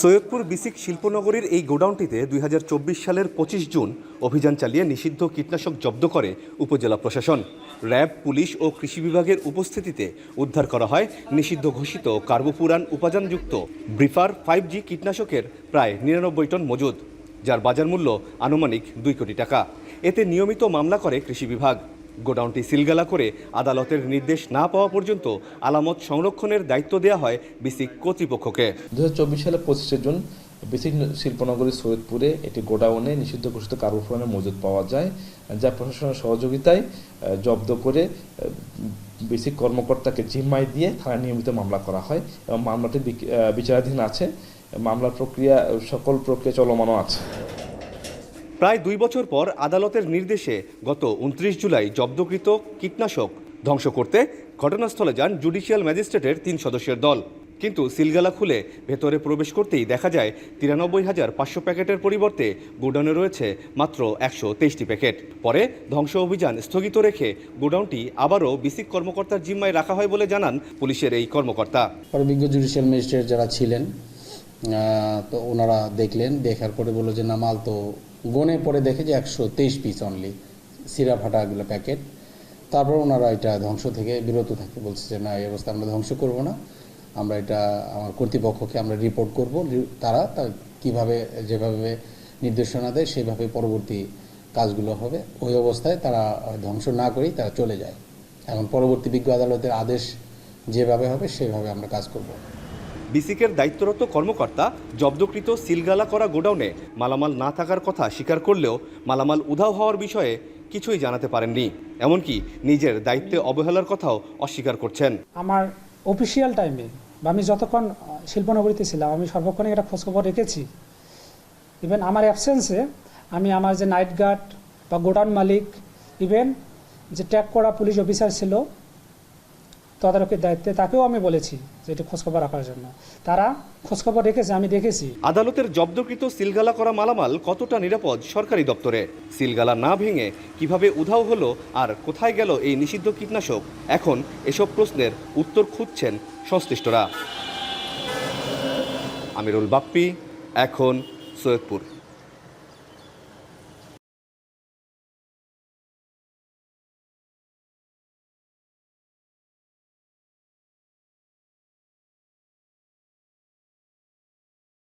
সৈয়দপুর বিসিক শিল্পনগরীর এই গোডাউনটিতে ২০২৪ সালের ২৫ জুন অভিযান চালিয়ে নিষিদ্ধ কীটনাশক জব্দ করে উপজেলা প্রশাসন। র্যাব, পুলিশ ও কৃষি বিভাগের উপস্থিতিতে উদ্ধার করা হয় নিষিদ্ধ ঘোষিত কার্বোফুরান উপাদানযুক্ত ব্রিফার 5G কীটনাশকের প্রায় ৯৯ টন মজুদ, যার বাজার মূল্য আনুমানিক ২ কোটি টাকা। এতে নিয়মিত মামলা করে কৃষি বিভাগ। গোডাউনটি সিলগালা করে আদালতের নির্দেশ না পাওয়া পর্যন্ত আলামত সংরক্ষণের দায়িত্ব দেওয়া হয় বিসিক কর্তৃপক্ষকে। ২০২৪ সালের ২৫ জুন বিসিক শিল্পনগরী সৈয়দপুরে একটি গোডাউনে নিষিদ্ধ ঘোষিত কার্বোফুরানের মজুদ পাওয়া যায়, যা প্রশাসনের সহযোগিতায় জব্দ করে বিসিক কর্মকর্তাকে জিম্মায় দিয়ে থানায় নিয়মিত মামলা করা হয় এবং মামলাটি বিচারাধীন আছে। মামলার সকল প্রক্রিয়া চলমানও আছে। প্রায় ২ বছর পর আদালতের নির্দেশে গত ২৯ জুলাই জব্দকৃত কীটনাশক ধ্বংস করতে ঘটনাস্থলে যান জুডিশিয়াল ম্যাজিস্ট্রেটের ৩ সদস্যের দল। কিন্তু সিলগালা খুলে ভেতরে প্রবেশ করতেই দেখা যায় ৯৩,৫০০ প্যাকেটের পরিবর্তে গোডাউনে রয়েছে মাত্র ১২৩টি প্যাকেট। পরে ধ্বংস অভিযান স্থগিত রেখে গোডাউনটি আবারও বিসিক কর্মকর্তার জিম্মায় রাখা হয় বলে জানান পুলিশের এই কর্মকর্তা। বিজ্ঞ জুডিশিয়াল ম্যাজিস্ট্রেট যারা ছিলেন তো ওনারা দেখলেন, দেখার পরে বললো যে না, মাল তো গনে পরে দেখে যে ১২৩ পিস অনলি সিরা ফাটাগুলো প্যাকেট। তারপর ওনারা এটা ধ্বংস থেকে বিরত থাকে, বলছে যে না, এই অবস্থা আমরা ধ্বংস করব না, আমরা এটা আমার কর্তৃপক্ষকে আমরা রিপোর্ট করব। তারা কীভাবে যেভাবে নির্দেশনা দেয় সেভাবে পরবর্তী কাজগুলো হবে। ওই অবস্থায় তারা ধ্বংস না করেই তারা চলে যায়। এখন পরবর্তী বিজ্ঞ আদালতের আদেশ যেভাবে হবে সেভাবে আমরা কাজ করব। বিসিকের দায়িত্বরত কর্মকর্তা জব্দকৃত সিলগালা করা গোডাউনে মালামাল না থাকার কথা স্বীকার করলেও মালামাল উধাও হওয়ার বিষয়ে কিছুই জানাতে পারেননি। এমনকি নিজের দায়িত্বে অবহেলার কথাও অস্বীকার করছেন। আমার অফিসিয়াল টাইমে বা আমি যতক্ষণ শিল্পনগরীতে ছিলাম আমি সর্বক্ষণই একটা খোঁজখবর রেখেছি। ইভেন আমার অ্যাবসেন্সে আমি আমার যে নাইট গার্ড বা গোডাউন মালিক, ইভেন যে ট্যাগ করা পুলিশ অফিসার ছিল তদারকির দায়িত্বে, তাকেও আমি বলেছি যে এটি খোঁজখবর রাখার জন্য। তারা খোঁজখবর রেখেছে, আমি দেখেছি। আদালতের জব্দকৃত সিলগালা করা মালামাল কতটা নিরাপদ সরকারি দপ্তরে? সিলগালা না ভেঙে কিভাবে উধাও হলো আর কোথায় গেল এই নিষিদ্ধ কীটনাশক? এখন এসব প্রশ্নের উত্তর খুঁজছেন সংশ্লিষ্টরা। আমিরুল বাপ্পি, এখন, সৈয়দপুর।